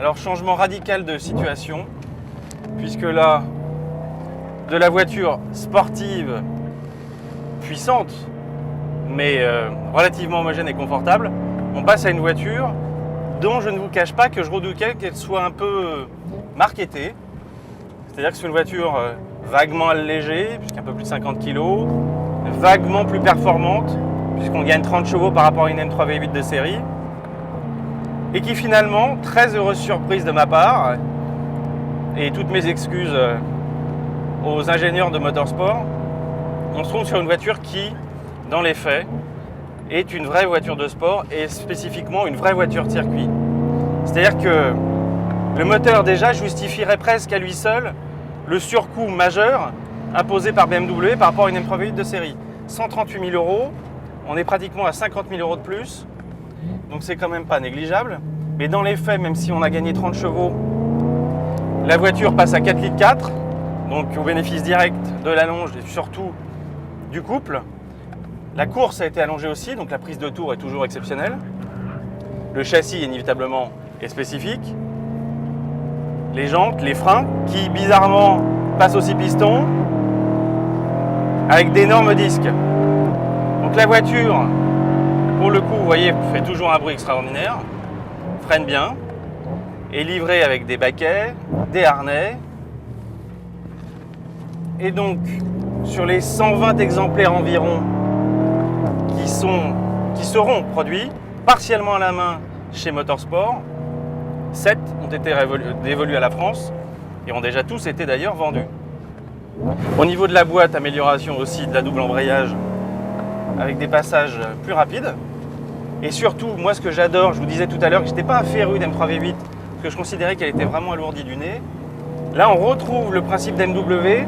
Alors changement radical de situation, puisque là, de la voiture sportive, puissante, mais relativement homogène et confortable, on passe à une voiture dont je ne vous cache pas que je redoutais qu'elle soit un peu marketée. C'est-à-dire que c'est une voiture vaguement allégée, puisqu'un peu plus de 50 kg, vaguement plus performante, puisqu'on gagne 30 chevaux par rapport à une M3 V8 de série, et qui finalement, très heureuse surprise de ma part, et toutes mes excuses aux ingénieurs de motorsport, on se trouve sur une voiture qui, dans les faits, est une vraie voiture de sport et spécifiquement une vraie voiture de circuit. C'est-à-dire que le moteur déjà justifierait presque à lui seul le surcoût majeur imposé par BMW par rapport à une M3 V8 de série. 138 000 €, on est pratiquement à 50 000 € de plus, donc c'est quand même pas négligeable. Mais dans les faits, même si on a gagné 30 chevaux, la voiture passe à 4,4 litres, donc au bénéfice direct de l'allonge et surtout du couple. La course a été allongée aussi, donc la prise de tour est toujours exceptionnelle. Le châssis, inévitablement, est spécifique. Les jantes, les freins, qui bizarrement passent aussi piston, avec d'énormes disques. Donc la voiture, pour le coup, vous voyez, fait toujours un bruit extraordinaire, freine bien, est livrée avec des baquets, des harnais. Et donc, sur les 120 exemplaires environ qui seront produits partiellement à la main chez Motorsport, 7 ont été dévolus à la France et ont déjà tous été d'ailleurs vendus. Au niveau de la boîte, amélioration aussi de la double embrayage avec des passages plus rapides. Et surtout, moi ce que j'adore, je vous disais tout à l'heure que je n'étais pas un féru d'M3 V8 parce que je considérais qu'elle était vraiment alourdie du nez. Là, on retrouve le principe d'MW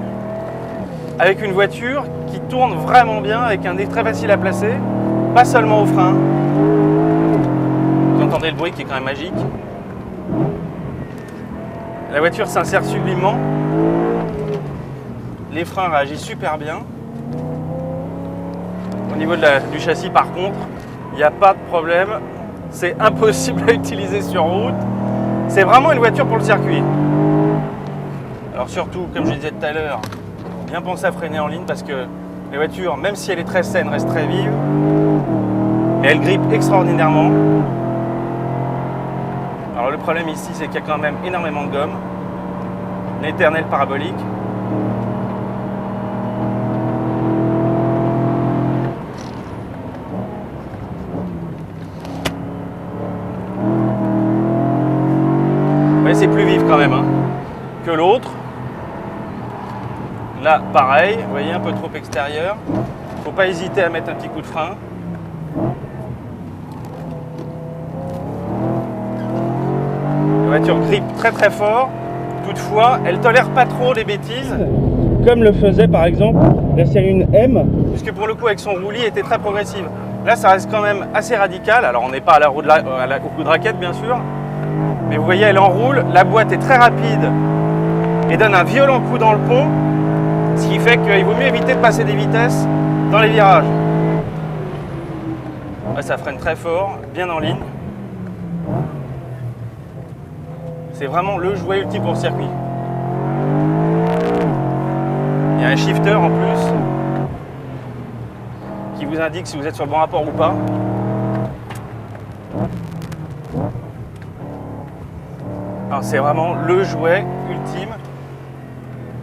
avec une voiture qui tourne vraiment bien, avec un nez très facile à placer, pas seulement au frein. Vous entendez le bruit qui est quand même magique. La voiture s'insère sublimement. Les freins réagissent super bien. Au niveau du châssis, par contre, il n'y a pas de problème. C'est impossible à utiliser sur route. C'est vraiment une voiture pour le circuit. Alors surtout, comme je disais tout à l'heure, bien penser à freiner en ligne parce que la voiture, même si elle est très saine, reste très vive. Mais elle grippe extraordinairement. Alors le problème ici, c'est qu'il y a quand même énormément de gomme. L'éternel parabolique. Mais c'est plus vif quand même que l'autre. Là, pareil, vous voyez, un peu trop extérieur. Faut pas hésiter à mettre un petit coup de frein. La voiture grippe très très fort. Toutefois, elle tolère pas trop les bêtises, comme le faisait par exemple la série 1M, puisque pour le coup, avec son roulis, était très progressive. Là, ça reste quand même assez radical. Alors, on n'est pas à la au coup de raquette, bien sûr. Mais vous voyez, elle enroule. La boîte est très rapide et donne un violent coup dans le pont. Ce qui fait qu'il vaut mieux éviter de passer des vitesses dans les virages. Ouais, ça freine très fort, bien en ligne. C'est vraiment le jouet ultime pour le circuit. Il y a un shifter en plus qui vous indique si vous êtes sur le bon rapport ou pas. Alors c'est vraiment le jouet ultime.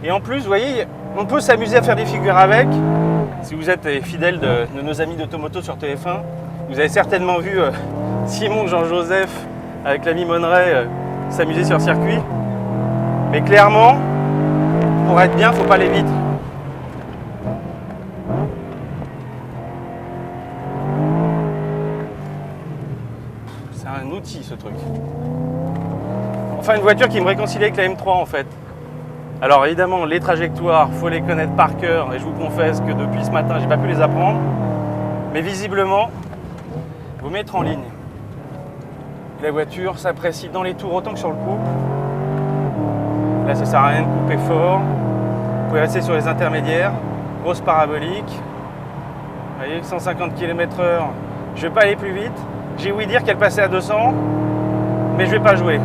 Et en plus, vous voyez, on peut s'amuser à faire des figures avec. Si vous êtes fidèle de nos amis d'Automoto sur TF1, vous avez certainement vu Simon Jean-Joseph avec l'ami Monneray s'amuser sur circuit. Mais clairement, pour être bien, il ne faut pas aller vite. C'est un outil ce truc. Enfin, une voiture qui me réconcilie avec la M3 en fait. Alors évidemment, les trajectoires, il faut les connaître par cœur et je vous confesse que depuis ce matin, j'ai pas pu les apprendre. Mais visiblement, vous mettre en ligne. La voiture s'apprécie dans les tours autant que sur le couple. Là, ça sert à rien de couper fort. Vous pouvez rester sur les intermédiaires. Grosse parabolique. Vous voyez, 150 km/h. Je ne vais pas aller plus vite. J'ai ouï dire qu'elle passait à 200, mais je ne vais pas jouer.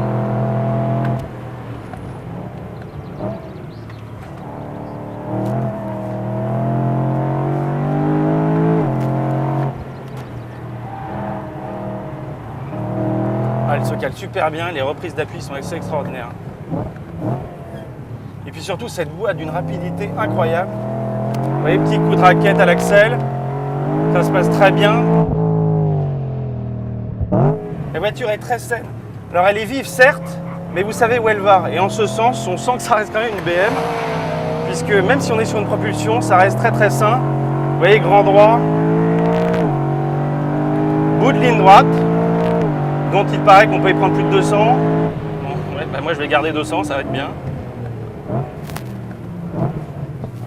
cale super bien, les reprises d'appui sont assez extraordinaires. Et puis surtout cette boîte d'une rapidité incroyable. Vous voyez, petit coup de raquette à l'axel, ça se passe très bien. La voiture est très saine. Alors elle est vive certes, mais vous savez où elle va. Et en ce sens, on sent que ça reste quand même une BM, puisque même si on est sur une propulsion, ça reste très très sain. Vous voyez, grand droit, bout de ligne droite, dont il paraît qu'on peut y prendre plus de 200. Bon, ouais, bah moi je vais garder 200, ça va être bien.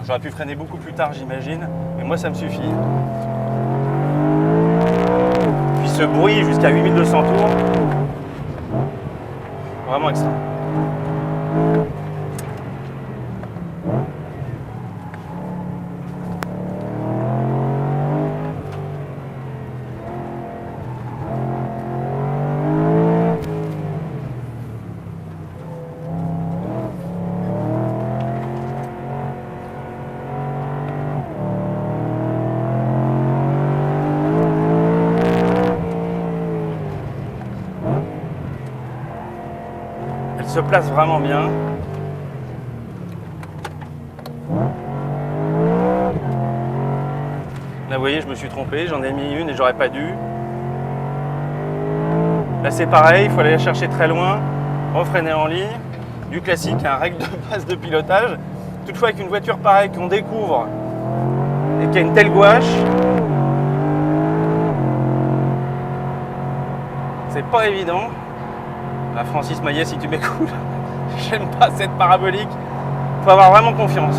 J'aurais pu freiner beaucoup plus tard, j'imagine, mais moi ça me suffit. Puis ce bruit jusqu'à 8200 tours, vraiment extra. Elle se place vraiment bien. Là vous voyez, je me suis trompé, j'en ai mis une et j'aurais pas dû. Là c'est pareil, il faut aller la chercher très loin, refreiner en ligne, du classique, un règle de base de pilotage. Toutefois avec une voiture pareille qu'on découvre et qui a une telle gouache, c'est pas évident. Là, Francis Maillet, si tu m'écoutes, j'aime pas cette parabolique, faut avoir vraiment confiance.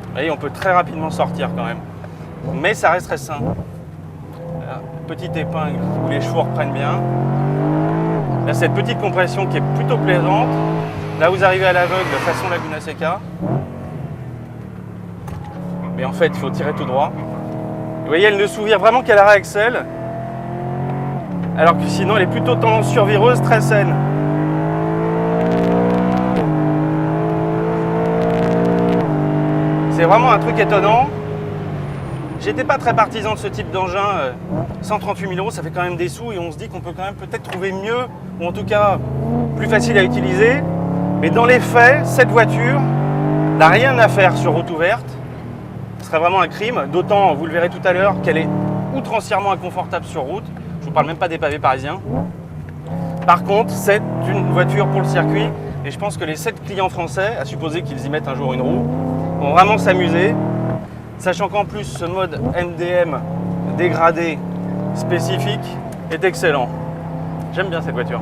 Vous voyez, on peut très rapidement sortir quand même, mais ça reste très sain. Là, petite épingle où les chevaux reprennent bien. Là, cette petite compression qui est plutôt plaisante. Là, vous arrivez à l'aveugle façon Laguna Seca. Mais en fait, il faut tirer tout droit. Vous voyez, elle ne s'ouvre vraiment qu'à l'arrêt axel. Alors que sinon, elle est plutôt tendance survireuse, très saine. C'est vraiment un truc étonnant. J'étais pas très partisan de ce type d'engin. 138 000 €, ça fait quand même des sous et on se dit qu'on peut quand même peut-être trouver mieux, ou en tout cas plus facile à utiliser. Mais dans les faits, cette voiture n'a rien à faire sur route ouverte. Ce serait vraiment un crime, d'autant, vous le verrez tout à l'heure, qu'elle est outrancièrement inconfortable sur route. Je vous parle même pas des pavés parisiens. Par contre, c'est une voiture pour le circuit et je pense que les 7 clients français, à supposer qu'ils y mettent un jour une roue, vont vraiment s'amuser. Sachant qu'en plus, ce mode MDM dégradé spécifique est excellent. J'aime bien cette voiture.